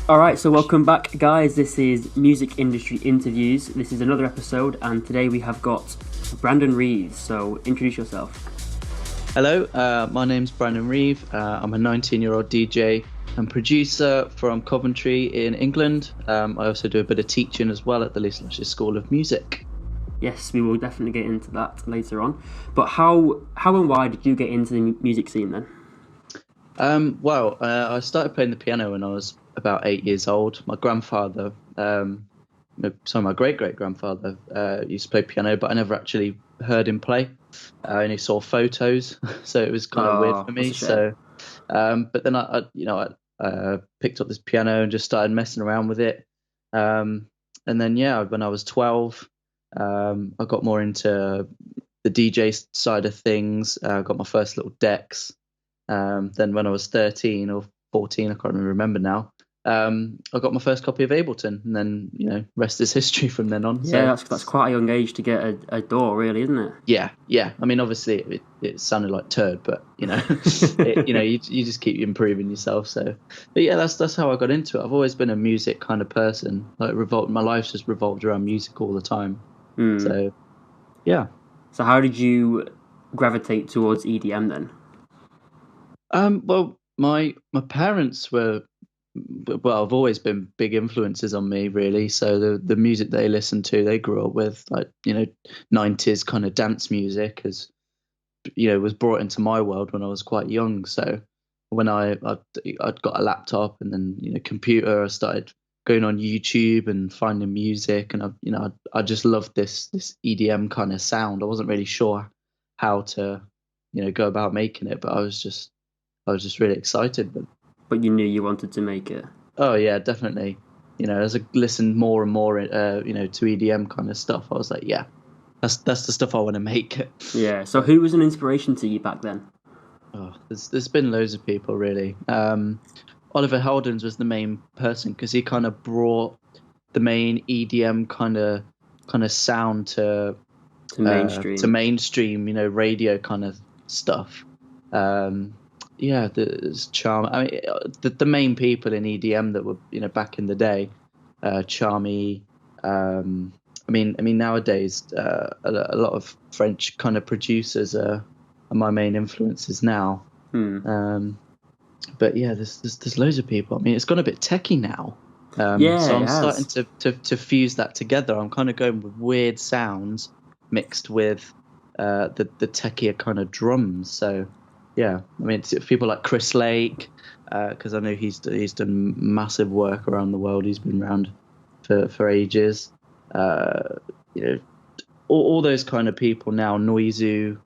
All right, so welcome back, guys. This is Music Industry Interviews. This is another episode, and today we have got Brandon Reeve. So introduce yourself. Hello, my name's Brandon Reeve. I'm a 19-year-old DJ and producer from Coventry in England. I also do a bit of teaching as well at the Leeds Lashes School of Music. Yes, we will definitely get into that later on. But how and why did you get into the music scene then? I started playing the piano when I was about 8 years old. My grandfather, my great-great-grandfather used to play piano, but I never actually heard him play. I only saw photos, so it was kind of weird for me. But then I picked up this piano and just started messing around with it. And then, when I was 12, I got more into the DJ side of things. I got my first little decks. Then when I was 13 or 14, I can't really remember now, I got my first copy of Ableton, and then, rest is history from then on. Yeah, that's quite a young age to get a door, really, isn't it? Yeah. I mean, obviously it sounded like turd, but, you just keep improving yourself. So, but yeah, that's how I got into it. I've always been a music kind of person. My life's just revolved around music all the time. So, yeah. So how did you gravitate towards EDM then? Well, my parents were, have always been big influences on me, really. So the music they listened to, they grew up with, 90s kind of dance music, was brought into my world when I was quite young. So when I'd got a laptop and then, computer, I started going on YouTube and finding music, and I just loved this EDM kind of sound. I wasn't really sure how to, go about making it, but I was just really excited. But you knew you wanted to make it. Oh yeah, definitely. As I listened more and more, to EDM kind of stuff, I was like, yeah, that's the stuff I want to make. Yeah. So who was an inspiration to you back then? Oh, there's been loads of people, really. Oliver Heldens was the main person because he kind of brought the main EDM kind of sound to mainstream, radio kind of stuff. There's Charm. I mean, the main people in EDM that were, back in the day, Charmy. I mean nowadays, a lot of French kind of producers are my main influences now. But yeah, there's loads of people. I mean, it's gone a bit techie now. So I'm starting to fuse that together. I'm kind of going with weird sounds mixed with the techier kind of drums. So. Yeah, I mean, it's people like Chris Lake, because I know he's done massive work around the world. He's been around for ages. All those kind of people now. Noizu,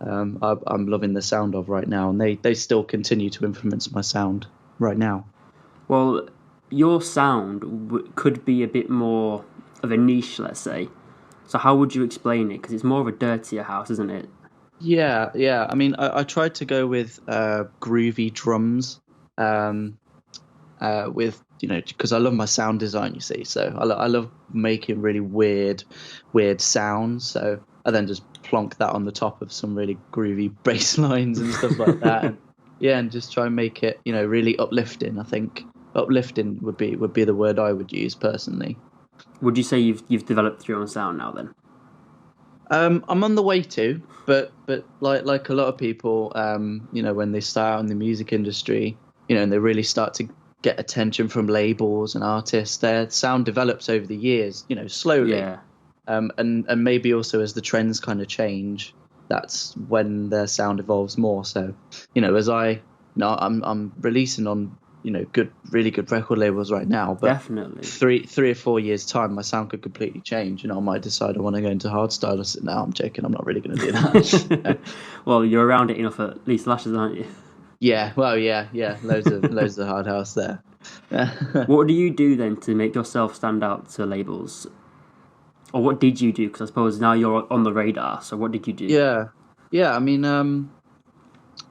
I'm loving the sound of right now, and they still continue to influence my sound right now. Well, your sound could be a bit more of a niche, let's say. So how would you explain it? Because it's more of a dirtier house, isn't it? Yeah. I mean, I tried to go with groovy drums, with because I love my sound design. You see, so I love making really weird sounds. So I then just plonk that on the top of some really groovy bass lines and stuff like that. And just try and make it really uplifting. I think uplifting would be the word I would use personally. Would you say you've developed your own sound now then? I'm on the way to, but like a lot of people, when they start out in the music industry, and they really start to get attention from labels and artists, their sound develops over the years, slowly. Yeah. And maybe also as the trends kind of change, that's when their sound evolves more. So, as I'm releasing on really good record labels right now, but definitely 3 or 4 years time, my sound could completely change. I might decide I want to go into hardstyle. I said, no, I'm joking. I'm not really going to do that. Well, you're around it enough at least Lashes, aren't you? Yeah. Well, yeah. Loads of hard house there. What do you do then to make yourself stand out to labels? Or what did you do? Because I suppose now you're on the radar. So what did you do? Yeah. I mean,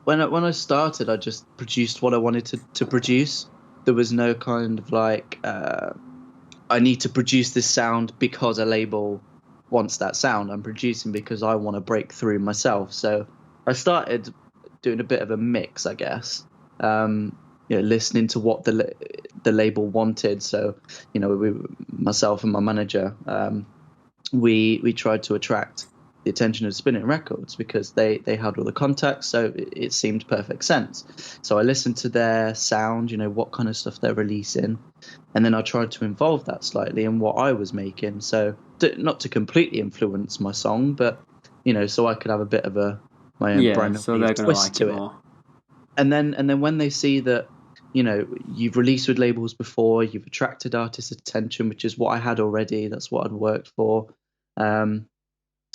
when I started, I just produced what I wanted to produce. There was no kind of I need to produce this sound because a label wants that sound. I'm producing because I want to break through myself. So I started doing a bit of a mix, I guess. listening to what the label wanted. So, myself and my manager, we tried to attract the attention of Spinnin Records because they had all the contacts, so it seemed perfect sense. So I listened to their sound, what kind of stuff they're releasing, and then I tried to involve that slightly in what I was making. So not to completely influence my song, but so I could have a bit of my own Yeah, brand so new they're gonna twist like it to it. more. And then when they see that, you've released with labels before, you've attracted artists' attention, which is what I had already. That's what I'd worked for.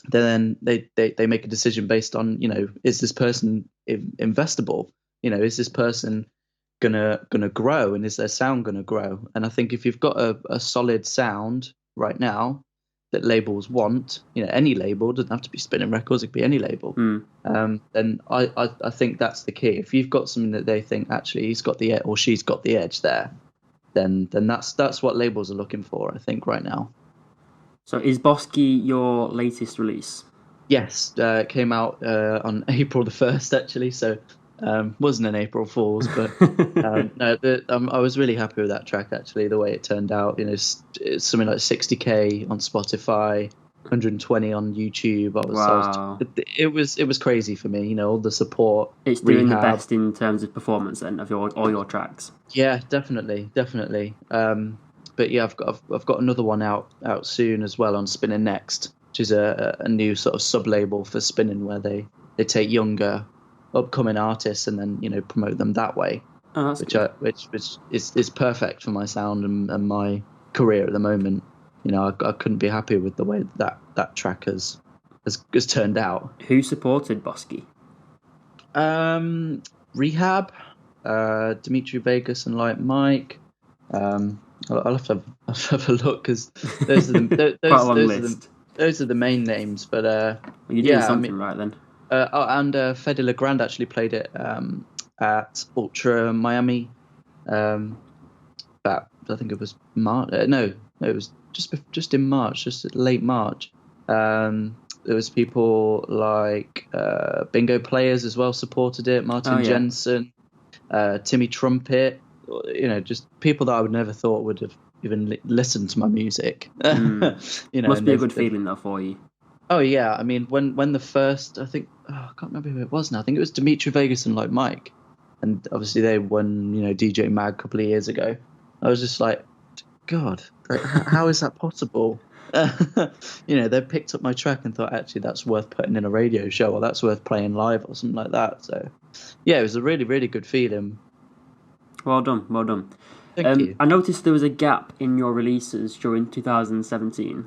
Then they make a decision based on, is this person investable? Is this person gonna grow, and is their sound gonna grow? And I think if you've got a solid sound right now that labels want, any label, doesn't have to be Spinnin Records, it could be any label. Then I think that's the key. If you've got something that they think actually he's got the or she's got the edge there, then that's what labels are looking for, I think, right now. So is Bosky your latest release? Yes, it came out on April the 1st, actually. So wasn't an April Fool's, but no, I was really happy with that track, actually, the way it turned out. It's something like 60K on Spotify, 120 on YouTube. Wow. It was crazy for me, all the support. It's doing the Rehab. best in terms of performance then of all your tracks. Yeah, definitely. But yeah, I've got another one out soon as well on Spinnin Next, which is a new sort of sub label for Spinnin, where they take younger upcoming artists and then promote them that way. Oh, that's which good. which is perfect for my sound and my career at the moment. I couldn't be happier with the way that track has turned out. Who supported Bosky? Rehab, Dimitri Vegas and Like Mike. I'll have to have a look, because those are the Quite a long list. Those are the main names. But You're doing something right then. And Fede Legrand actually played it at Ultra Miami. About, I think it was March. No, it was just in March, just late March. There was people like Bingo Players as well supported it. Martin Jensen, Timmy Trumpet. Just people that I would never thought would have even listened to my music. Must be a good feeling though for you. Oh yeah, I mean when the first, I think, I can't remember who it was now. I think it was Dimitri Vegas and Like Mike, and obviously they won DJ Mag a couple of years ago. I was just like, God, how is that possible? They picked up my track and thought, actually, that's worth putting in a radio show, or that's worth playing live, or something like that. So yeah, it was a really, really good feeling. Well done. Thank you. I noticed there was a gap in your releases during 2017.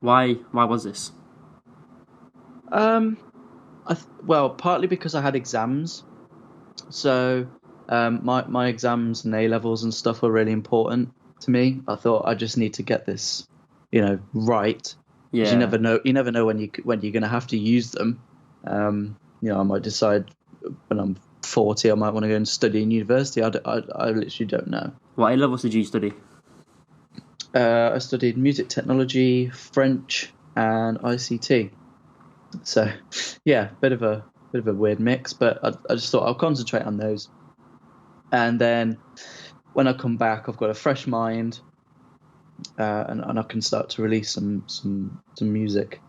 Why was this? Well, partly because I had exams. So my exams and A levels and stuff were really important to me. I thought I just need to get this, right. Yeah. You never know when you're going to have to use them. I might decide when I'm 40 I might want to go and study in university. I literally don't know. What A levels did you study? I studied music technology, French, and ICT. So yeah, bit of a weird mix, but I just thought I'll concentrate on those. And then when I come back, I've got a fresh mind, and I can start to release some music.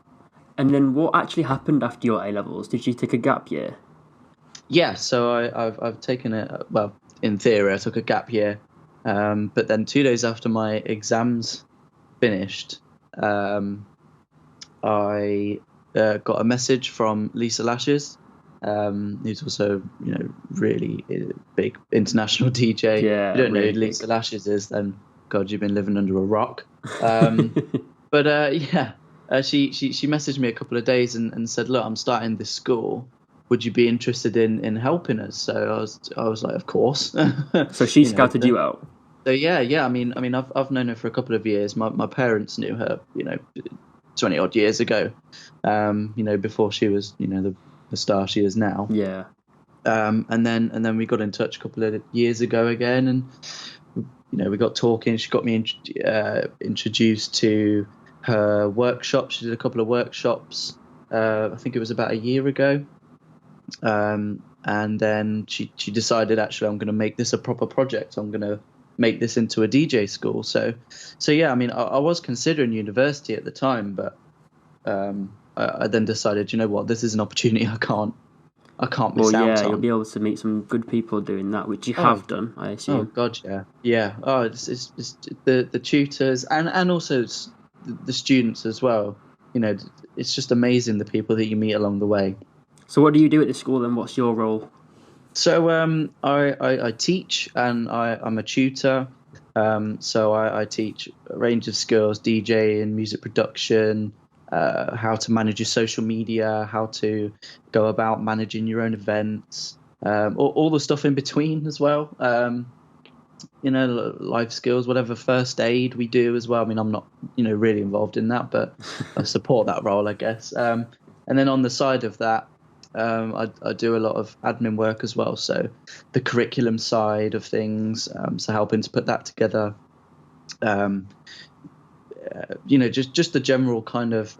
And then what actually happened after your A levels? Did you take a gap year? Yeah, so I've taken it. Well, in theory, I took a gap year, but then 2 days after my exams finished, I got a message from Lisa Lashes, who's also really big international DJ. Yeah, if you don't know really who Lisa Lashes is, then God, you've been living under a rock. But yeah, she messaged me a couple of days and said, look, I'm starting this school. Would you be interested in helping us? So I was like, of course. So she scouted you out. So yeah. I mean, I've known her for a couple of years. My parents knew her, 20 odd years ago. Before she was, the star she is now. Yeah. And then we got in touch a couple of years ago again, and we got talking. She got me introduced to her workshop. She did a couple of workshops. I think it was about a year ago. and then she decided, actually, I'm going to make this a proper project. I'm going to make this into a DJ school. So yeah, I mean, I was considering university at the time, but I then decided, you know what, this is an opportunity I can't Well, miss yeah, out you'll on. be able to meet some good people doing that, which you Oh, have done, I oh assume. God, yeah, yeah. Oh, it's the tutors and also the students as well. You know, it's just amazing the people that you meet along the way. So, what do you do at the school then? What's your role? So I teach, and I'm a tutor. So I teach a range of skills: DJ and music production, how to manage your social media, how to go about managing your own events, all the stuff in between as well. You know, life skills, whatever, first aid we do as well. I mean, I'm not, you know, really involved in that, but I support that role, I guess. And then on the side of that, I do a lot of admin work as well. So the curriculum side of things, so helping to put that together. Um, you know, just the general kind of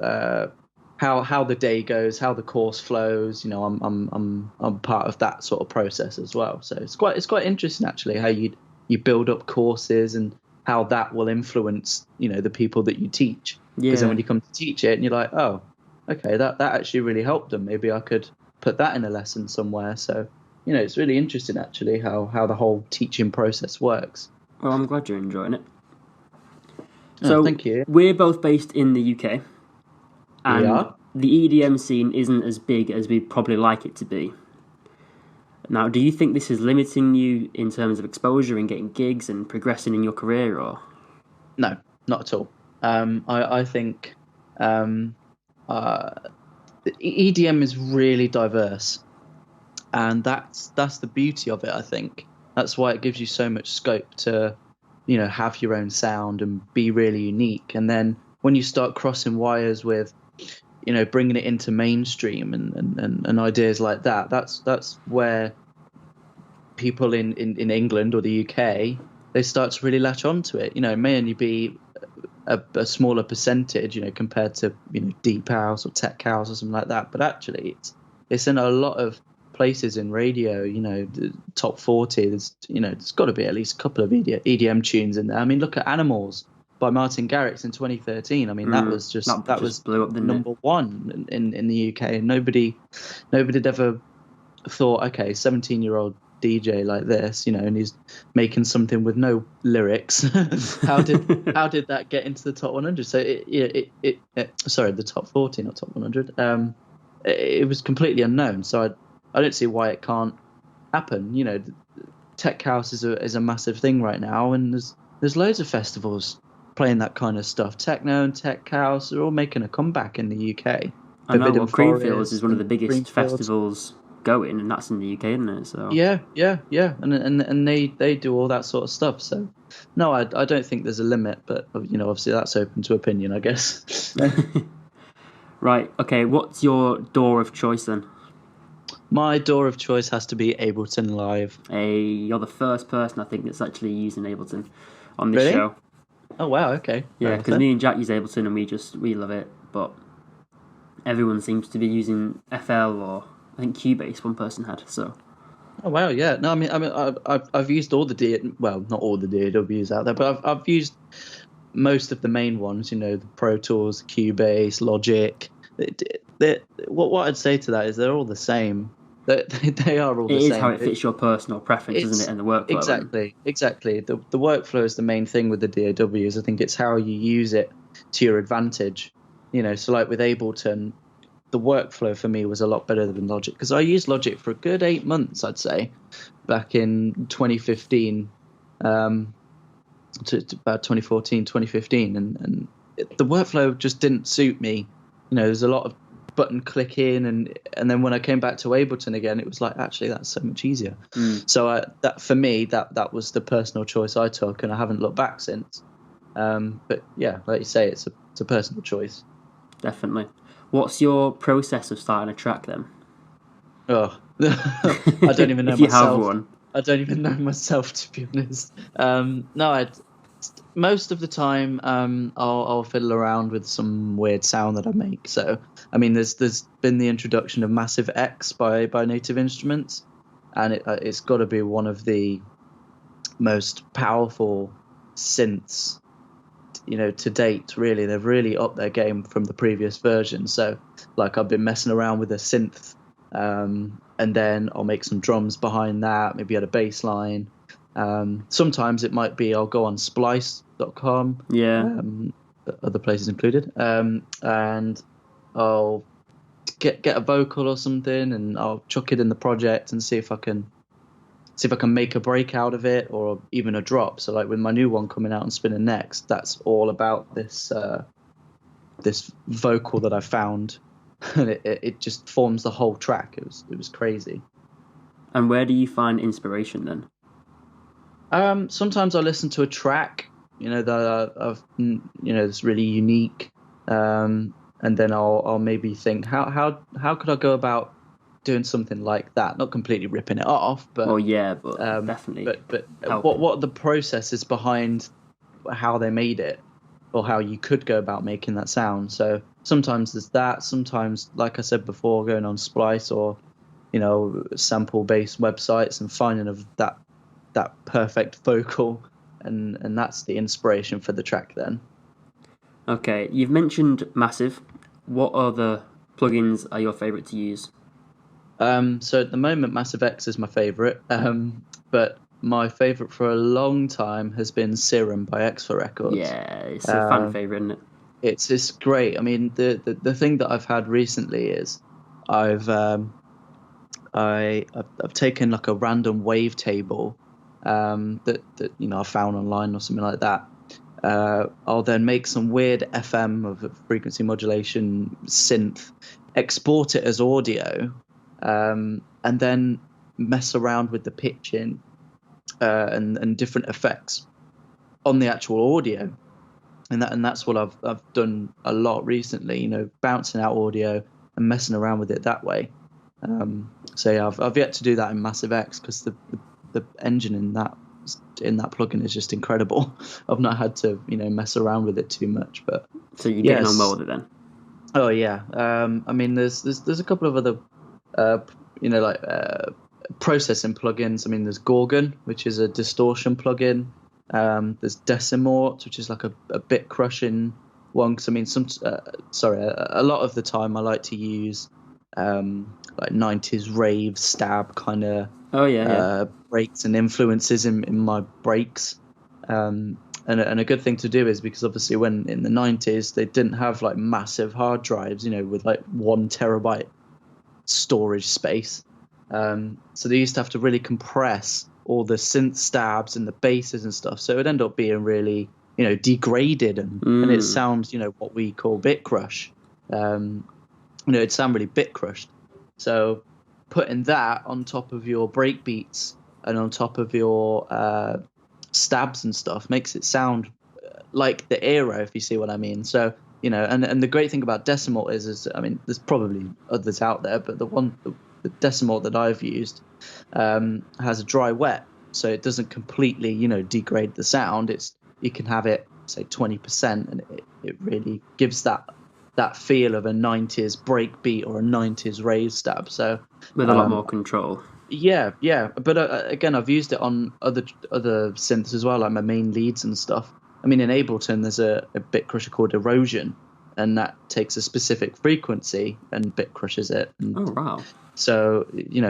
how the day goes, how the course flows. You know, I'm part of that sort of process as well. So it's quite interesting actually how you build up courses and how that will influence, you know, the people that you teach. Because then Yeah. when you come to teach it and you're like, oh, okay, that actually really helped them. Maybe I could put that in a lesson somewhere. So, you know, it's really interesting actually how the whole teaching process works. Well, I'm glad you're enjoying it. Oh, So, thank you. we're both based in the UK, and Yeah. the EDM scene isn't as big as we'd probably like it to be. Now, do you think this is limiting you in terms of exposure and getting gigs and progressing in your career, or? No, not at all. I think um, uh, the EDM is really diverse, and that's the beauty of it. I think that's why it gives you so much scope to, you know, have your own sound and be really unique. And then when you start crossing wires with, you know, bringing it into mainstream and ideas like that, that's where people in England or the UK, they start to really latch onto it. You know, it may only be a smaller percentage, you know, compared to, you know, deep house or tech house or something like that. But actually, it's in a lot of places in radio. You know, the top 40. There's, you know, there's got to be at least a couple of EDM tunes in there. I mean, look at Animals by Martin Garrix in 2013. I mean, That that just was blew up, didn't it? number one in the UK, and nobody'd ever thought, okay, 17-year-old DJ like this, you know, and he's making something with no lyrics. How did that get into the top 100? So sorry, the top 40, not top 100. It was completely unknown. So I don't see why it can't happen. You know, tech house is a massive thing right now, and there's loads of festivals playing that kind of stuff. Techno and tech house are all making a comeback in the UK. I know. Well, Forbidden Creamfields is Forest one of the and biggest Greenfield. festivals going, and that's in the UK, isn't it? So, Yeah, yeah, and they do all that sort of stuff. So, no, I don't think there's a limit, but you know, obviously that's open to opinion, I guess. right. Okay. What's your door of choice then? My door of choice has to be Ableton Live. You're the first person I think that's actually using Ableton on this Really? show. Oh wow, okay. Yeah, Fair because enough. me and Jack use Ableton and we love it, but everyone seems to be using FL or I think Cubase. One person had so. Oh wow, yeah. No, I've used all the well, not all the DAWs out there, but I've used most of the main ones. You know, the Pro Tools, Cubase, Logic. What I'd say to that is they're all the same. They are all It the is how same. it fits your personal preference, isn't it, It's and the workflow. exactly. The workflow is the main thing with the DAWs. I think it's how you use it to your advantage. You know, so like with Ableton, the workflow for me was a lot better than Logic because I used Logic for a good 8 months, I'd say, back in 2015, to about 2014, 2015, and the workflow just didn't suit me. You know, there's a lot of button clicking, and then when I came back to Ableton again, it was like, actually that's so much easier. So that for me, that was the personal choice I took, and I haven't looked back since. But yeah, like you say, it's a personal choice. Definitely. What's your process of starting a track then? Oh, I don't even know If you have myself. one. I don't even know myself, to be honest. No, most of the time, I'll fiddle around with some weird sound that I make. So, I mean, there's been the introduction of Massive X by Native Instruments. and it's got to be one of the most powerful synths, to date. Really, they've really upped their game from the previous version. So, like, I've been messing around with a synth, and then I'll make some drums behind that, maybe add a bass line. Sometimes it might be I'll go on splice.com, Yeah. other places included, and I'll get a vocal or something, and I'll chuck it in the project and see if I can make a break out of it, or even a drop. So like with my new one coming out on Spinnin next, that's all about this vocal that I found, and it just forms the whole track. It was crazy. And where do you find inspiration then? Sometimes I listen to a track, that I've, it's really unique, and then I'll maybe think how could I go about doing something like that? Not completely ripping it off, but definitely. But what are the processes behind how they made it, or how you could go about making that sound? So sometimes there's that. Sometimes, like I said before, going on Splice or sample-based websites and finding that perfect vocal, and that's the inspiration for the track then. Okay, you've mentioned Massive. What other plugins are your favorite to use? So at the moment, Massive X is my favorite, but my favorite for a long time has been Serum by X for Records. Yeah, it's a fan favorite, isn't it? It's great. I mean, the thing that I've had recently is I've taken like a random wavetable that I found online or something like that. I'll then make some weird FM of a frequency modulation synth, export it as audio, and then mess around with the pitching and different effects on the actual audio. And that's what I've done a lot recently, bouncing out audio and messing around with it that way. So yeah, I've yet to do that in Massive X, because the engine in that plugin is just incredible. I've not had to mess around with it too much, but so you're getting on well with it then. Oh yeah, I mean there's a couple of other processing plugins. I mean there's Gorgon, which is a distortion plugin. There's Decimort, which is like a bit crushing one. Because I mean a lot of the time I like to use like 90s rave stab kind of breaks and influences in my breaks. And a good thing to do is because obviously when in the 90s they didn't have like massive hard drives, with like 1 terabyte storage space. So they used to have to really compress all the synth stabs and the basses and stuff. So it would end up being really, degraded and it sounds, what we call bit crush. It'd sound really bit crushed. So putting that on top of your break beats and on top of your stabs and stuff makes it sound like the era, if you see what I mean. So and the great thing about Decimort is I mean there's probably others out there, but the Decimort that I've used has a dry wet, so it doesn't completely degrade the sound. You can have it say 20%, and it really gives that feel of a 90s break beat or a 90s rave stab. So with a lot more control. Yeah, but again, I've used it on other synths as well, like my main leads and stuff. I mean, in Ableton, there's a bit crusher called Erosion, and that takes a specific frequency and bit crushes it. And oh wow! So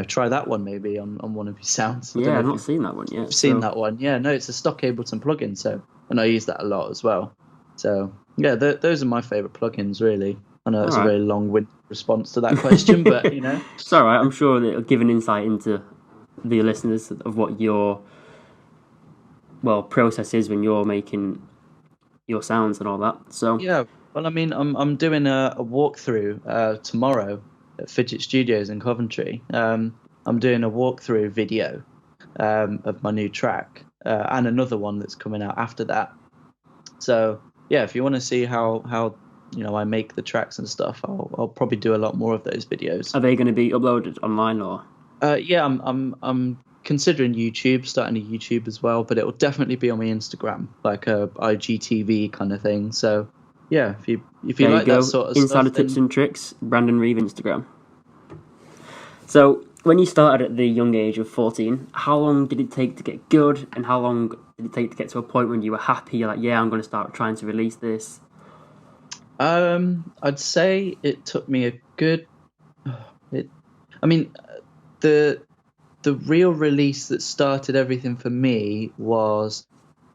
try that one maybe on one of your sounds. Yeah, I've not seen that one yet. I've seen that one. Yeah, no, it's a stock Ableton plugin, and I use that a lot as well. So yeah, those are my favorite plugins, really. I know that's a very long-winded response to that question, but it's all right. I'm sure that it'll give an insight into the listeners of what your process is when you're making your sounds and all that. So yeah, well, I mean, I'm doing a walkthrough tomorrow at Fidget Studios in Coventry. I'm doing a walkthrough video of my new track and another one that's coming out after that. So yeah, if you want to see how I make the tracks and stuff, I'll probably do a lot more of those videos. Are they going to be uploaded online or? Yeah, I'm considering YouTube, starting a YouTube as well, but it will definitely be on my Instagram, like a IGTV kind of thing. So yeah, if you like that sort of Insider stuff, tips and tricks, Brandon Reeve Instagram. So when you started at the young age of 14, how long did it take to get good, and how long did it take to get to a point when you were happy? You're like, yeah, I'm going to start trying to release this. I'd say it took me a good. It, I mean, the the real release that started everything for me was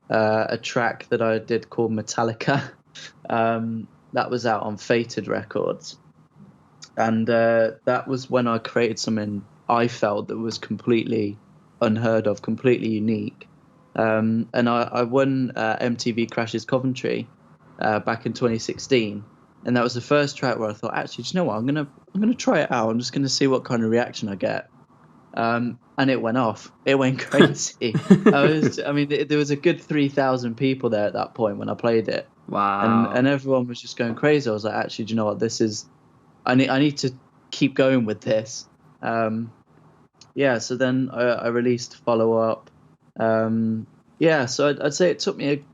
a track that I did called Metallica. That was out on Fated Records, and that was when I created something I felt that was completely unheard of, completely unique. And I won MTV Crashes Coventry back in 2016, and that was the first track where I thought, actually, do you know what? I'm gonna try it out. I'm just gonna see what kind of reaction I get. And it went off. It went crazy. There was a good 3,000 people there at that point when I played it, Wow. and everyone was just going crazy. I was like, actually, do you know what? This is. I need to keep going with this. Yeah. So then I released Follow Up. Yeah. So I'd say it took me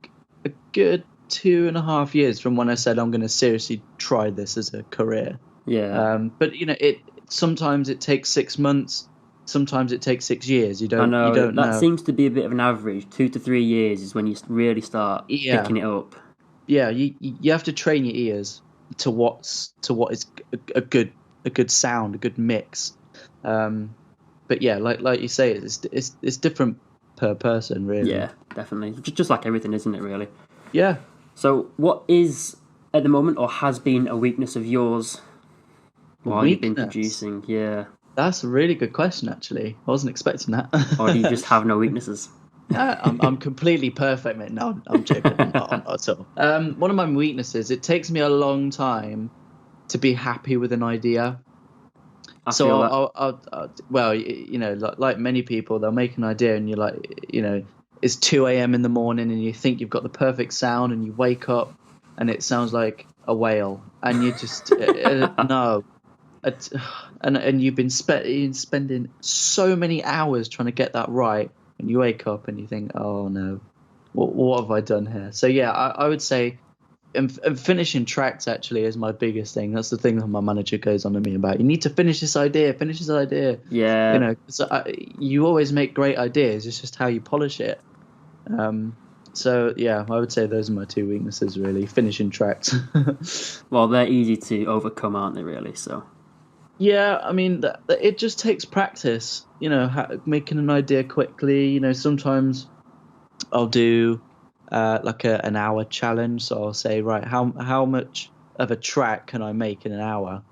a good 2.5 years from when I said I'm going to seriously try this as a career. Yeah. But it sometimes it takes 6 months, sometimes it takes 6 years. You I know don't that know. seems to be a bit of an average. 2 to 3 years is when you really start Yeah, picking it up. yeah. You have to train your ears to what is a good sound, a good mix. But yeah, like you say, it's different per person, really. Yeah, definitely. Just like everything, isn't it? Really. Yeah, So, what is at the moment, or has been, a weakness of yours while you've been weakness. producing? Yeah. That's a really good question, actually. I wasn't expecting Or do you that. just have no weaknesses? I'm completely perfect, mate. No, I'm joking. I'm not at all. One of my weaknesses, it takes me a long time to be happy with an idea. I So feel that. well, like many people, they'll make an idea, and you're like, it's 2 a.m. in the morning, and you think you've got the perfect sound, and you wake up, and it sounds like a whale, and you just no, It- and you've been spending so many hours trying to get that right, and you wake up and you think, oh no, what have I done here? So yeah, I would say and finishing tracks actually is my biggest thing. That's the thing that my manager goes on to me about. You need to finish this idea, finish this idea. Yeah. 'Cause you always make great ideas. It's just how you polish it. Um, so yeah, I would say those are my two weaknesses really. Finishing tracks. Well, they're easy to overcome, aren't they? Really. So. Yeah, I mean, it just takes practice. Making an idea quickly. Sometimes I'll do like an hour challenge. So I'll say, right, how much of a track can I make in an hour?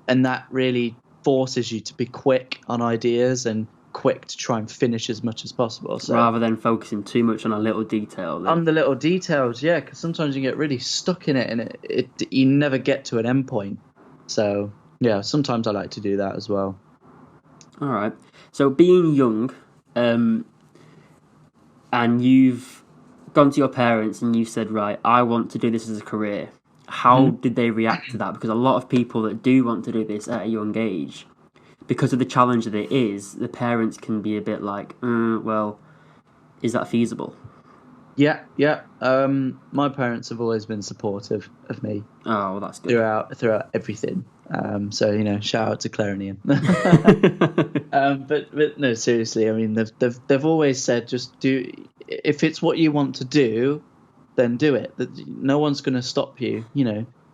And that really forces you to be quick on ideas and quick to try and finish as much as possible. So Rather than focusing too much on a little detail, that on the little details, yeah, because sometimes you get really stuck in it and it you never get to an end point. So yeah, sometimes I like to do that as well. all right. So being young, um, and you've gone to your parents and you've said, right, I want to do this as a career. How Hmm. did they react to that? Because a lot of people that do want to do this at a young age, because of the challenge that it is, the parents can be a bit like, well, is that feasible? Yeah, yeah. My parents have always been supportive of me Oh, well, that's good. throughout everything. So shout out to Claire and Ian. But no, seriously. I mean, they've always said, just do. If it's what you want to do, then do it. No one's going to stop you.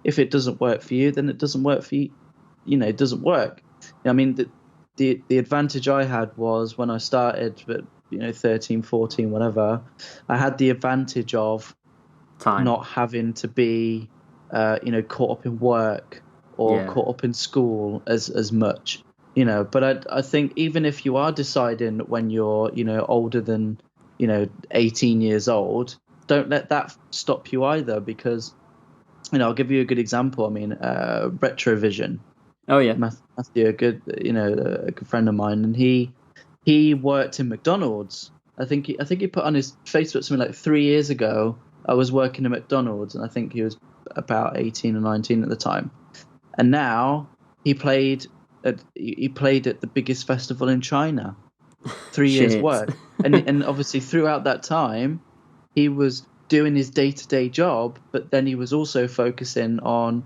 If it doesn't work for you, then it doesn't work for you. It doesn't work. I mean, the advantage I had was when I started, but 13, 14, whatever, I had the advantage of Time. not having to be, caught up in work or Yeah. caught up in school as much. But I think even if you are deciding when you're, older than, 18 years old, don't let that stop you either, because, I'll give you a good example. I mean, Retrovision, Oh, yeah. Matthew, a good friend of mine, and he worked in McDonald's. I think he put on his Facebook something like 3 years ago. I was working at McDonald's, and I think he was about 18 or 19 at the time. And now he played at the biggest festival in China. 3 years Shit. work, and obviously throughout that time, he was doing his day-to-day job, but then he was also focusing on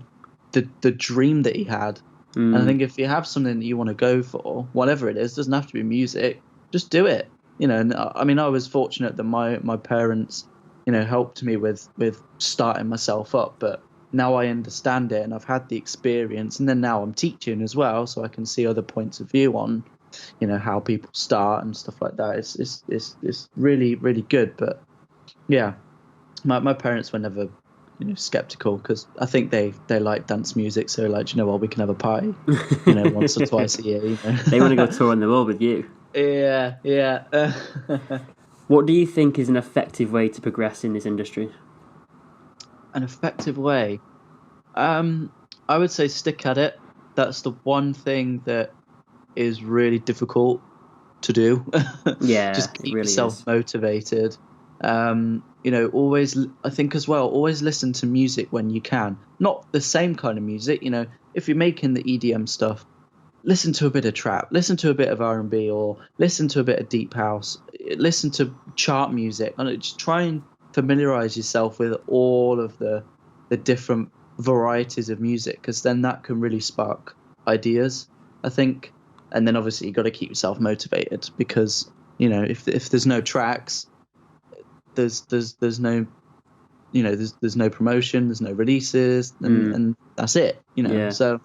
the dream that he had. And I think if you have something that you want to go for, whatever it is, doesn't have to be music, just do it. And I mean, I was fortunate that my parents, helped me with starting myself up, but now I understand it and I've had the experience, and then now I'm teaching as well, so I can see other points of view on, how people start and stuff like that. It's really, really good. But yeah, my parents were never, skeptical, because I think they like dance music, so like, what, we can have a party, once or twice a year. They want to go tour on the world with you. Yeah. What do you think is an effective way to progress in this industry? An effective way. I would say stick at it. That's the one thing that is really difficult to do. Yeah, Just it keep really yourself is. motivated. Always, I think as well, always listen to music when you can. Not the same kind of music. If you're making the EDM stuff, listen to a bit of trap, listen to a bit of R&B, or listen to a bit of deep house, listen to chart music, and just try and familiarize yourself with all of the different varieties of music, because then that can really spark ideas, I think. And then obviously you got to keep yourself motivated, because if there's no tracks, there's no there's no promotion, there's no releases, and that's it. Yeah. So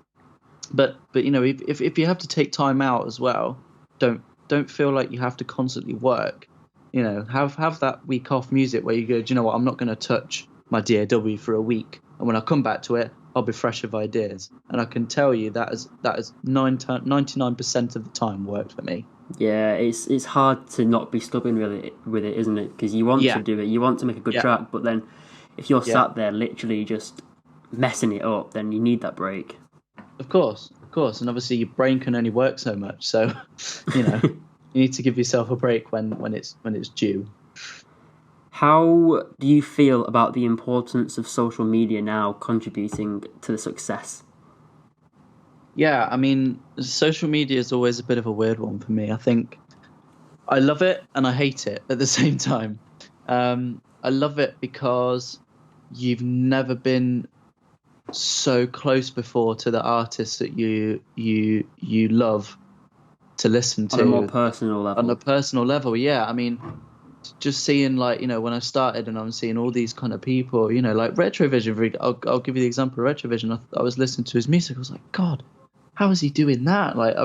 but if you have to take time out as well, don't feel like you have to constantly work. Have that week off music where you go, do you know what, I'm not going to touch my DAW for a week, and when I come back to it, I'll be fresh with ideas. And I can tell you that is 99% of the time worked for me. Yeah, it's hard to not be stubborn with it, isn't it? Because you want to Yeah, do it, you want to make a good yeah, track, but then if you're yeah. sat there literally just messing it up, then you need that break. Of course, and obviously your brain can only work so much, so you need to give yourself a break when it's due. How do you feel about the importance of social media now contributing to the success? Yeah, I mean, social media is always a bit of a weird one for me. I think I love it and I hate it at the same time. I love it because you've never been so close before to the artists that you love to listen On a more to personal on a level. personal level. Yeah, I mean, just seeing, like, when I started and I'm seeing all these kind of people, like Retrovision. I'll give you the example of Retrovision. I was listening to his music. I was like, God, how is he doing that? Like,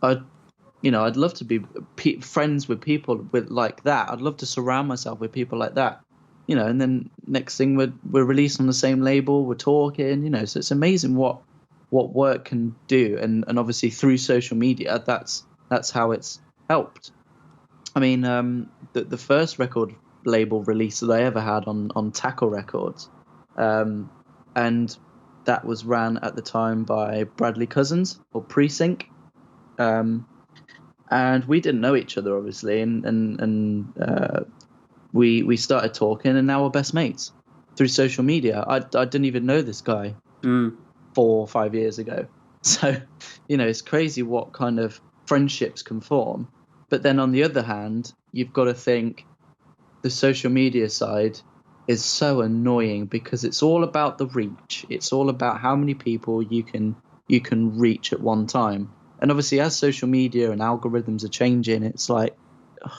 I'd love to be friends with people with like that. I'd love to surround myself with people like that. And then next thing, we're released on the same label. We're talking. So it's amazing what work can do, and obviously through social media, that's how it's helped. I mean, the first record label release that I ever had on Tackle Records, um, and that was ran at the time by Bradley Cousins, or Presync. Um, and we didn't know each other, obviously, and we started talking, and now we're best mates through social media. I didn't even know this guy Mm. 4 or 5 years ago. So, it's crazy what kind of friendships can form. But then on the other hand, you've got to think the social media side is so annoying, because it's all about the reach. It's all about how many people you can reach at one time. And obviously, as social media and algorithms are changing, it's like,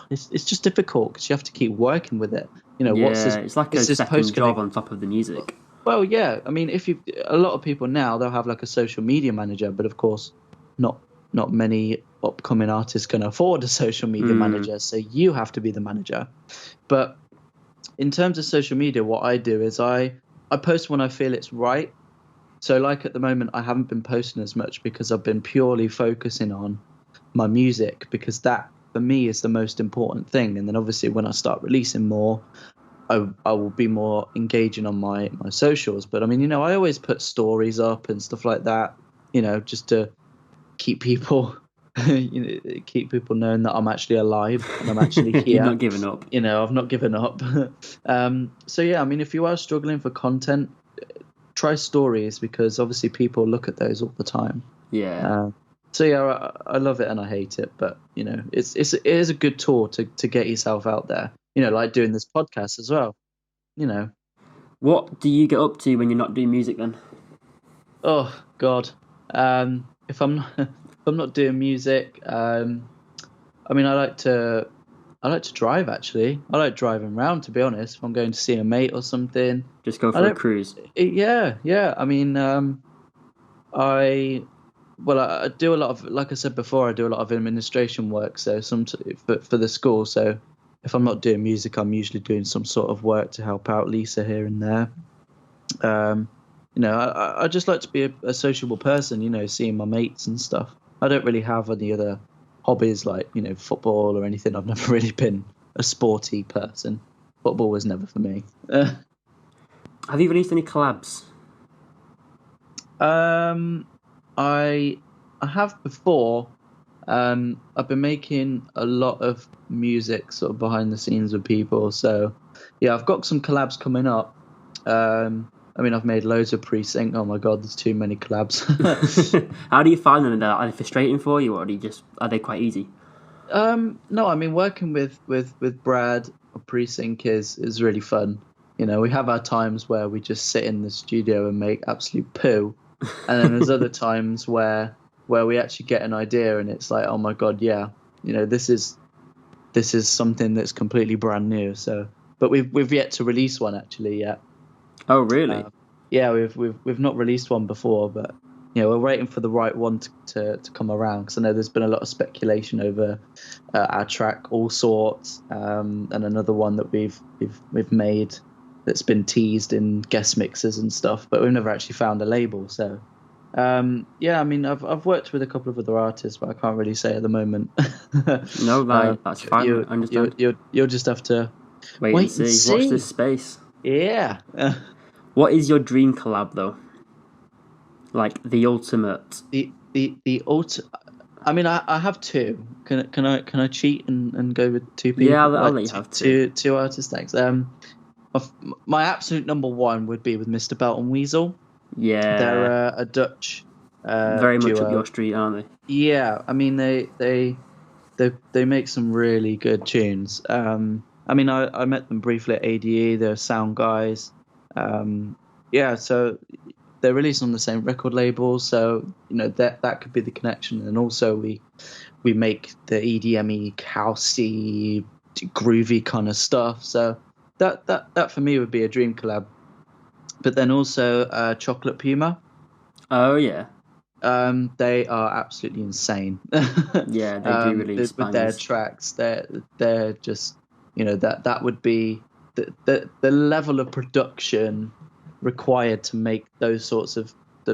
it's just difficult, because you have to keep working with it. What's Yeah, this? it's like a Is this second post going job to? on top of the music. Well, yeah. I mean, if a lot of people now, they'll have like a social media manager, but of course, not not many upcoming artists can afford a social media Mm. manager, so you have to be the manager. But in terms of social media, what I do is I post when I feel it's right. So like at the moment, I haven't been posting as much, because I've been purely focusing on my music, because that for me is the most important thing. And then obviously when I start releasing more, I will be more engaging on my socials. But I mean, I always put stories up and stuff like that, just to keep people keep people knowing that I'm actually alive and I'm actually You're here. not giving up. I've not given up. So yeah, I mean, if you are struggling for content, try stories, because obviously people look at those all the time. Yeah. Uh, so yeah, I love it and I hate it, but it is a good tool to get yourself out there. Like doing this podcast as well. You know, What do you get up to when you're not doing music then? oh God. if I'm if I'm not doing music, I mean, I like to drive actually. I like driving around, to be honest. If I'm going to see a mate or something, Just go I for a don't. cruise. Yeah, yeah. I mean, I well, I do a lot of, like I said before, I do a lot of administration work. So for the school. So if I'm not doing music, I'm usually doing some sort of work to help out Lisa here and there. Um, I just like to be a sociable person. Seeing my mates and stuff. I don't really have any other hobbies like football or anything. I've never really been a sporty person. Football was never for me. Have you released any collabs? Um, I I have before. I've been making a lot of music sort of behind the scenes with people. So yeah, I've got some collabs coming up. I mean, I've made loads of pre-sync. Oh my God, there's too many collabs. How do you find them? Are they frustrating for you, or are they quite easy? No, I mean working with Brad or pre-sync is really fun. We have our times where we just sit in the studio and make absolute poo, and then there's other times where we actually get an idea and it's like, oh my God, yeah, this is something that's completely brand new. So, but we've yet to release one actually yet. Oh, really? Yeah, we've not released one before, but we're waiting for the right one to come around because I know there's been a lot of speculation over our track All Sorts, and another one that we've made that's been teased in guest mixes and stuff, but we've never actually found a label. So yeah, I mean I've worked with a couple of other artists, but I can't really say at the moment. No, um, that's fine. I understand. you'll just have to Wait and wait and see. Watch this see. space. Yeah. What is your dream collab though? Like the ultimate. The ult. I mean, I have two. Can I cheat and go with two Yeah, people, I'll like let you have two. two artists? Thanks. My absolute number one would be with Mr. Belt and Weasel. They're Yeah, a Dutch very much up your duo. street, aren't they? Yeah, I mean they make some really good tunes. I mean I met them briefly at ADE. They're sound guys. Um, yeah, so they're released on the same record label, so that could be the connection. And also we make the EDME, housey, groovy kind of stuff. So that for me would be a dream collab. But then also Chocolate Puma. Oh yeah, They are absolutely insane. yeah. They do release With their bangers. tracks, they're just that would be the level of production required to make those sorts of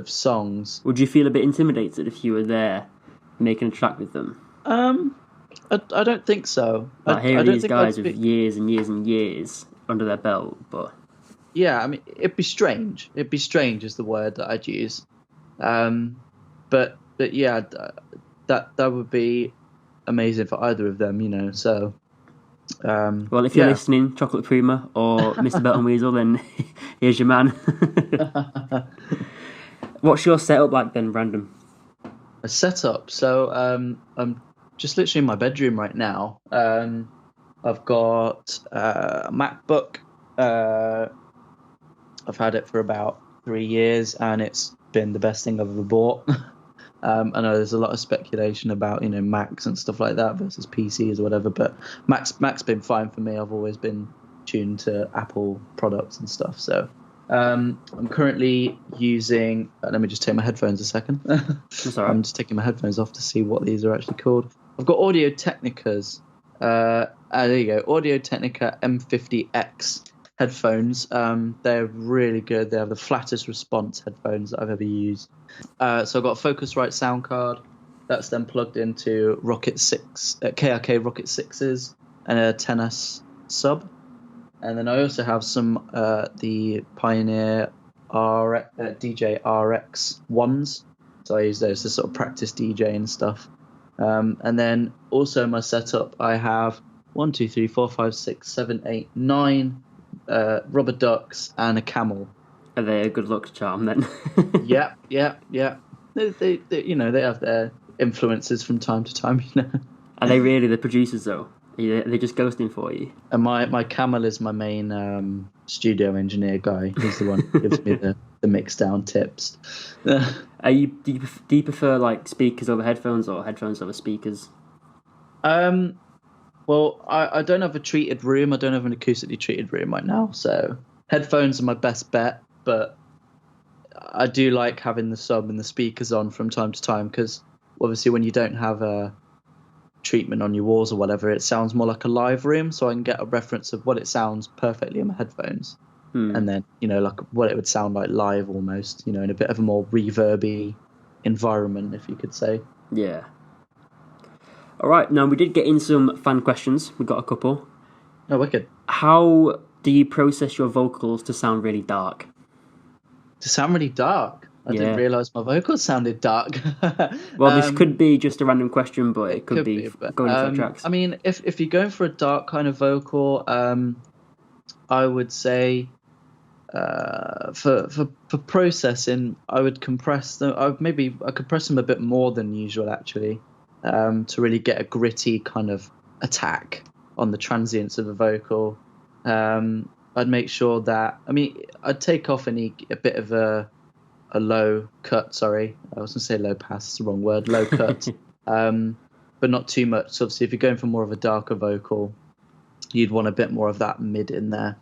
songs. Would you feel a bit intimidated if you were there making a track with them? Um, I don't think so. Like here I are don't these think I'd guys with speak. years and years and years under their belt, but Yeah, I mean, it'd be strange. It'd be strange is the word that I'd use. Um, but yeah, that would be amazing for either of them. So well, if you're yeah. listening, Chocolate Puma or Mr. Belt and Weasel, then here's your man. What's your setup like then, Brandon? A setup. So I'm just literally in my bedroom right now. I've got a MacBook. Uh, I've had it for about 3 years, and it's been the best thing I've ever bought. I know there's a lot of speculation about Macs and stuff like that versus PCs or whatever, but Mac's been fine for me. I've always been tuned to Apple products and stuff. So I'm currently using. Let me just take my headphones a second. That's all right. I'm just taking my headphones off to see what these are actually called. I've got Audio Technicas. There you go. Audio Technica M50X headphones. They're really good. They have the flattest response headphones that I've ever used. So I've got a Focusrite sound card that's then plugged into KRK Rocket 6s and a 10S sub. And then I also have some the Pioneer DJ RX ones. So I use those to sort of practice DJ and stuff. And then also my setup, I have 1, 2, 3, 4, 5, 6, 7, 8, 9 rubber ducks and a camel. Are they a good luck charm then? Yeah. They they have their influences from time to time. Are they really the producers though? Are they just ghosting for you? And my camel is my main studio engineer guy. He's the one who gives me the mix down tips. Do you prefer like speakers over headphones or headphones over speakers? Well, I don't have a treated room. I don't have an acoustically treated room right now, so headphones are my best bet. But I do like having the sub and the speakers on from time to time because obviously when you don't have a treatment on your walls or whatever, it sounds more like a live room. So I can get a reference of what it sounds perfectly in my headphones, and then like what it would sound like live almost. In a bit of a more reverby environment, if you could say. Yeah. All right. Now we did get in some fan questions. We got a couple. Oh, wicked. How do you process your vocals to sound really dark? To sound really dark. I didn't realise my vocals sounded dark. Well, this could be just a random question, but it could be going for tracks. I mean, if you're going for a dark kind of vocal, I would say for processing, I would compress them. I compress them a bit more than usual, actually, to really get a gritty kind of attack on the transients of a vocal. I'd make sure that I'd take off a bit of a low cut. Sorry, I was gonna say low pass. It's the wrong word. Low cut, but not too much. So obviously, if you're going for more of a darker vocal, you'd want a bit more of that mid in there.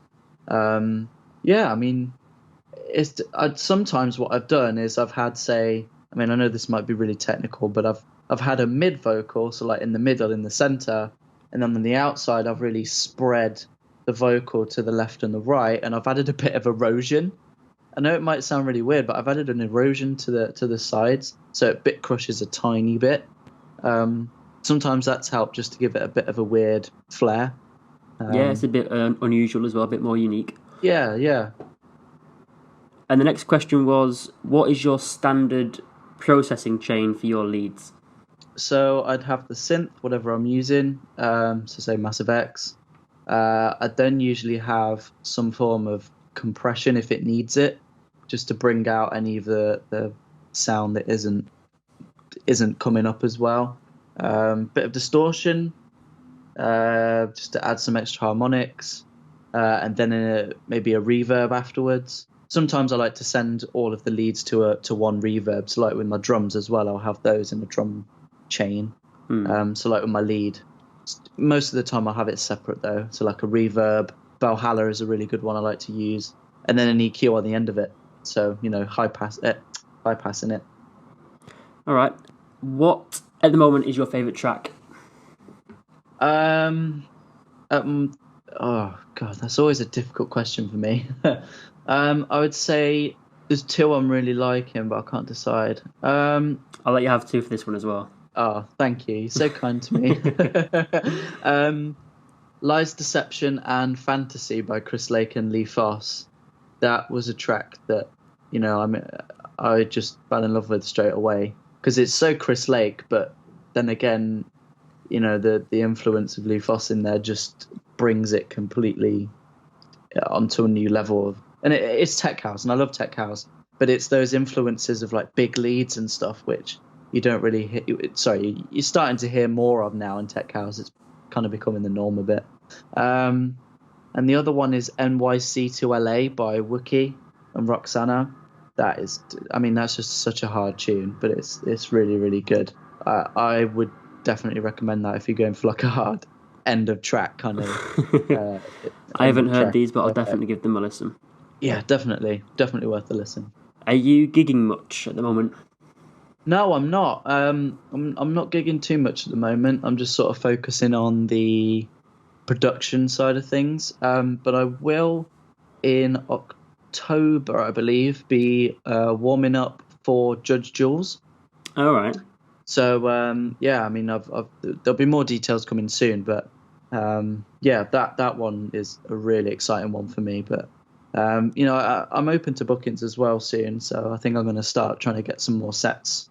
Sometimes what I've done is I've had I know this might be really technical, but I've had a mid vocal, so like in the middle, in the center, and then on the outside, I've really spread the vocal to the left and the right, and I've added a bit of erosion. I know it might sound really weird, but I've added an erosion to the sides, so it bit crushes a tiny bit. Sometimes that's helped just to give it a bit of a weird flair. It's a bit unusual as well, a bit more unique. Yeah. And the next question was, what is your standard processing chain for your leads? So I'd have the synth, whatever I'm using, so say Massive X. I'd then usually have some form of compression if it needs it, just to bring out any of the sound that isn't coming up as well. Bit of distortion, just to add some extra harmonics, and then maybe a reverb afterwards. Sometimes I like to send all of the leads to one reverb. So like with my drums as well, I'll have those in a drum chain. So like with my lead, most of the time I'll have it separate though. So like a reverb, Valhalla is a really good one I like to use, and then an EQ on the end of it. So high passing it. All right. What at the moment is your favorite track? Oh god, that's always a difficult question for me. I would say there's two I'm really liking, but I can't decide. I'll let you have two for this one as well. Oh, thank you. You're so kind to me. Lies, Deception and Fantasy by Chris Lake and Lee Foss. That was a track that, I just fell in love with straight away because it's so Chris Lake, but then again, the influence of Lee Foss in there just brings it completely onto a new level and it's tech house, and I love tech house, but it's those influences of like big leads and stuff which you don't really hear. You're starting to hear more of now in tech house. It's kind of becoming the norm a bit. And the other one is NYC to LA by Wookie and Roxana. That's just such a hard tune, but it's really, really good. I would definitely recommend that if you're going for like a hard end of track kind of. I haven't heard these, but I'll definitely give them a listen. Yeah, definitely worth a listen. Are you gigging much at the moment? No, I'm not. I'm not gigging too much at the moment. I'm just sort of focusing on the production side of things. But I will in October, I believe, be warming up for Judge Jules. All right. So there'll be more details coming soon, but that one is a really exciting one for me. But I'm open to bookings as well soon, so I think I'm going to start trying to get some more sets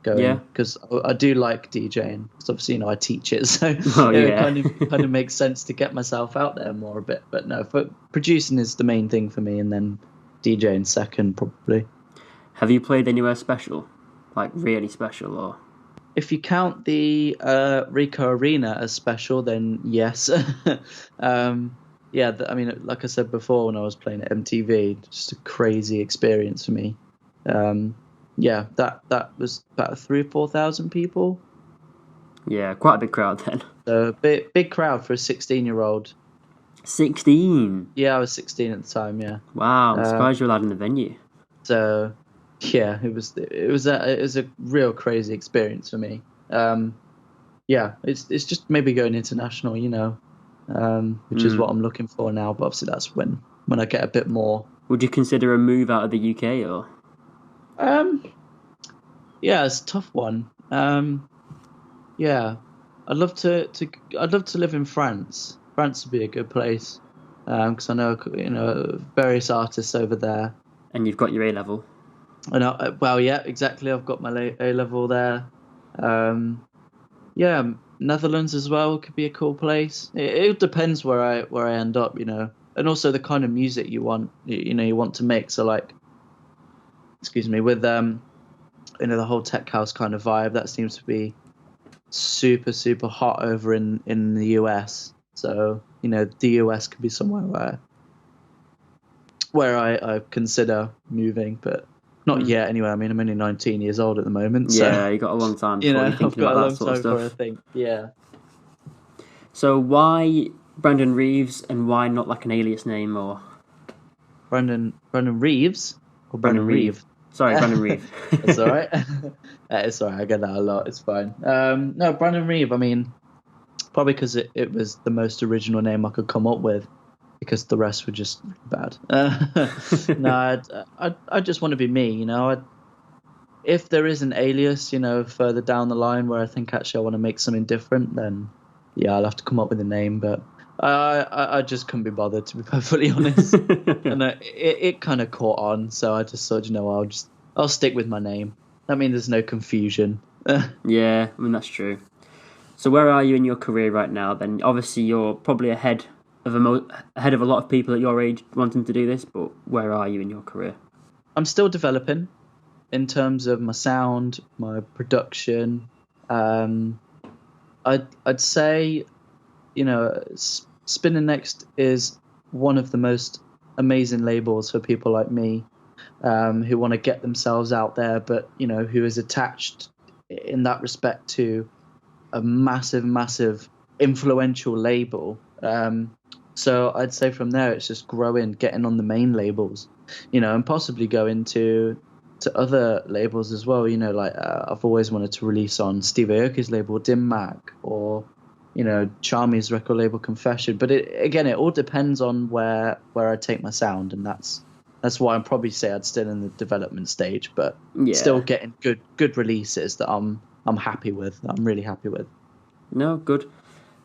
going because I do like DJing. Because obviously, I teach it, so it kind of makes sense to get myself out there more a bit. But no, producing is the main thing for me, and then DJing second probably. Have you played anywhere special, like really special, or? If you count the Rico Arena as special, then yes. yeah, I mean, like I said before, when I was playing at MTV, just a crazy experience for me. Um, yeah, that was about 3 or 4 thousand people. Yeah, quite a big crowd then. So big crowd for a 16-year-old. 16. Yeah, I was 16 at the time. Yeah. Wow, I'm Um, surprised you're allowed in the venue. so yeah, it was a real crazy experience for me. Yeah, it's just maybe going international, which is what Mm. I'm looking for now. But obviously, that's when I get a bit more. Would you consider a move out of the UK or? Um, yeah, it's a tough one. Yeah, I'd love to live in France. France would be a good place. Because I know various artists over there. And you've got your A level. And well, yeah, exactly. I've got my A level there. Um, yeah, Netherlands as well could be a cool place. It depends where I end up. And also the kind of music you want, you want to make. So like, excuse me, with the whole tech house kind of vibe that seems to be super super hot over in the US. So the US could be somewhere where I consider moving, but not Mm. yet. Anyway, I mean, I'm only 19 years old at the moment, so Yeah, you got a long time before you're I've thinking got about a that long sort of time before I stuff. think. Yeah. So why Brandon Reeves and why not like an alias name or Brandon Reeves or Brandon Brandon Reeve? Reeve? Sorry, Brandon Reeve. That's all right. It's all right. I get that a lot. It's fine. No, Brandon Reeve. I mean, probably because it was the most original name I could come up with, because the rest were just bad. No, I just want to be me. If there is an alias, further down the line where I think actually I want to make something different, then yeah, I'll have to come up with a name. But I just couldn't be bothered, to be perfectly honest. And it kind of caught on, so I just thought, I'll stick with my name. That means there's no confusion. Yeah, I mean that's true. So where are you in your career right now? Then obviously you're probably ahead of a lot of people at your age wanting to do this. But where are you in your career? I'm still developing in terms of my sound, my production. Um, I'd say, Spinnin Next is one of the most amazing labels for people like me, who want to get themselves out there, but who is attached in that respect to a massive, massive influential label. So I'd say from there it's just growing, getting on the main labels, and possibly go to other labels as well. Like I've always wanted to release on Steve Aoki's label Dim Mak, or Charmy's record label Confession. But it all depends on where I take my sound, and that's why I'd probably say I'd still in the development stage, but still Yeah. getting good releases that I'm happy with. That I'm really happy with. No, good.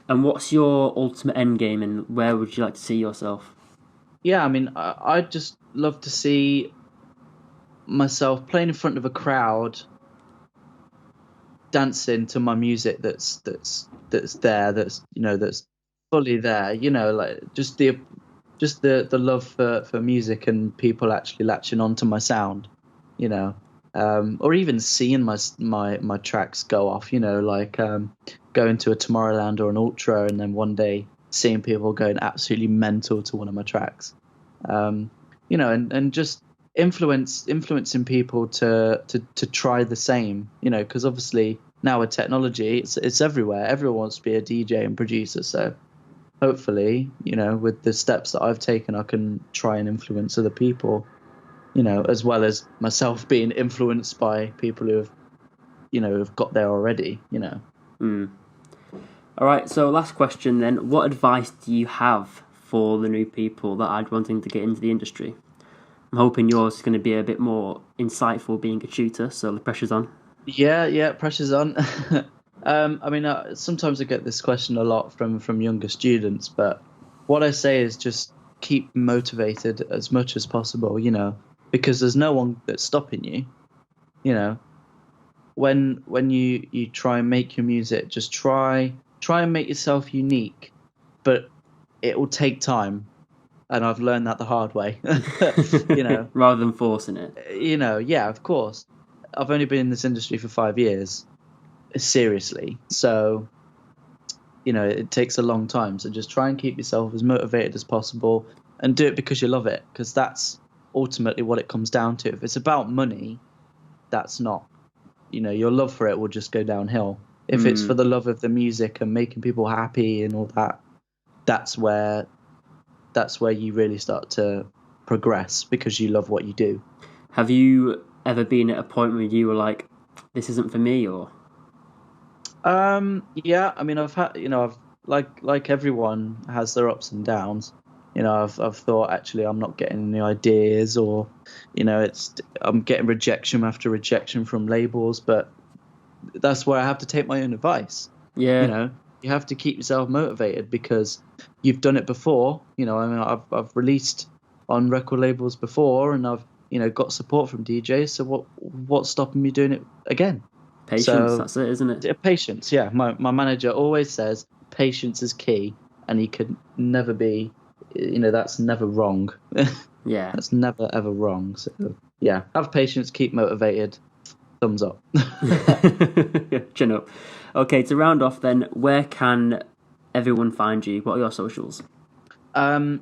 And what's your ultimate end game, and where would you like to see yourself? Yeah, I mean, I'd just love to see myself playing in front of a crowd, dancing to my music that's there, that's fully there. Like just the love for music and people actually latching onto my sound. You know, or even seeing my tracks go off. Like going to a Tomorrowland or an Ultra, and then one day seeing people going absolutely mental to one of my tracks. um, and just influencing people to try the same, because obviously now with technology, it's everywhere. Everyone wants to be a DJ and producer, so hopefully, with the steps that I've taken, I can try and influence other people, as well as myself being influenced by people who have got there already. Hmm. All right. So last question then. What advice do you have for the new people that are wanting to get into the industry? I'm hoping yours is going to be a bit more insightful, being a tutor. So the pressure's on. Yeah, pressure's on. I mean, sometimes I get this question a lot from younger students, but what I say is just keep motivated as much as possible, because there's no one that's stopping you. You know, when you try and make your music, just try and make yourself unique, but it will take time, and I've learned that the hard way. you know, Rather than forcing it. yeah, of course. I've only been in this industry for 5 years, seriously. So it takes a long time. So just try and keep yourself as motivated as possible and do it because you love it, because that's ultimately what it comes down to. If it's about money, that's not, your love for it will just go downhill. If it's for the love of the music and making people happy and all that, that's where you really start to progress, because you love what you do. Have you ever been at a point where you were like, this isn't for me, or? Yeah, I mean, I've had, I've like everyone has their ups and downs. I've thought, actually I'm not getting any ideas, or I'm getting rejection after rejection from labels, but that's where I have to take my own advice. Yeah. You have to keep yourself motivated because you've done it before. I mean, I've released on record labels before, and I've got support from DJs. So what's stopping me doing it again? Patience, that's it, isn't it? Patience, yeah. My manager always says patience is key, and he could never be, that's never wrong. Yeah. That's never ever wrong. So yeah, have patience, keep motivated. Thumbs up. Chin up. Okay, to round off then, where can everyone find you? What are your socials?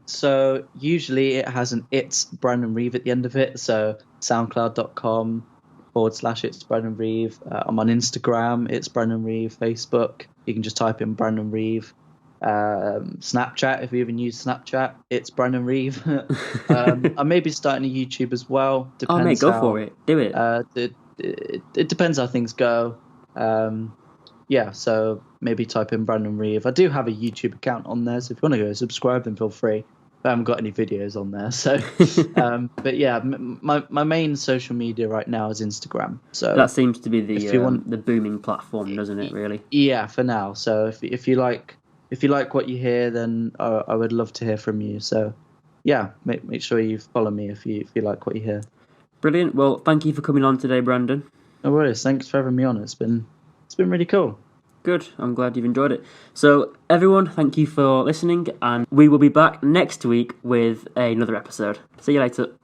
So usually it has an "it's Brandon Reeve" at the end of it. So soundcloud.com/it's Brandon Reeve. I'm on Instagram, it's Brandon Reeve. Facebook, you can just type in Brandon Reeve. Snapchat, if you even use Snapchat, it's Brandon Reeve. I may be starting a YouTube as well. Oh, mate, go for it. Do it. It depends how things go. Yeah, so maybe type in Brandon Reeve. I do have a YouTube account on there, so if you want to go subscribe, then feel free. I haven't got any videos on there, so. But yeah, my main social media right now is Instagram. So that seems to be the booming platform, doesn't it? Really. Yeah, for now. So if you like what you hear, then I would love to hear from you. So yeah, make sure you follow me if you like what you hear. Brilliant. Well, thank you for coming on today, Brandon. No worries. Thanks for having me on. It's been really cool. Good. I'm glad you've enjoyed it. So, everyone, thank you for listening, and we will be back next week with another episode. See you later.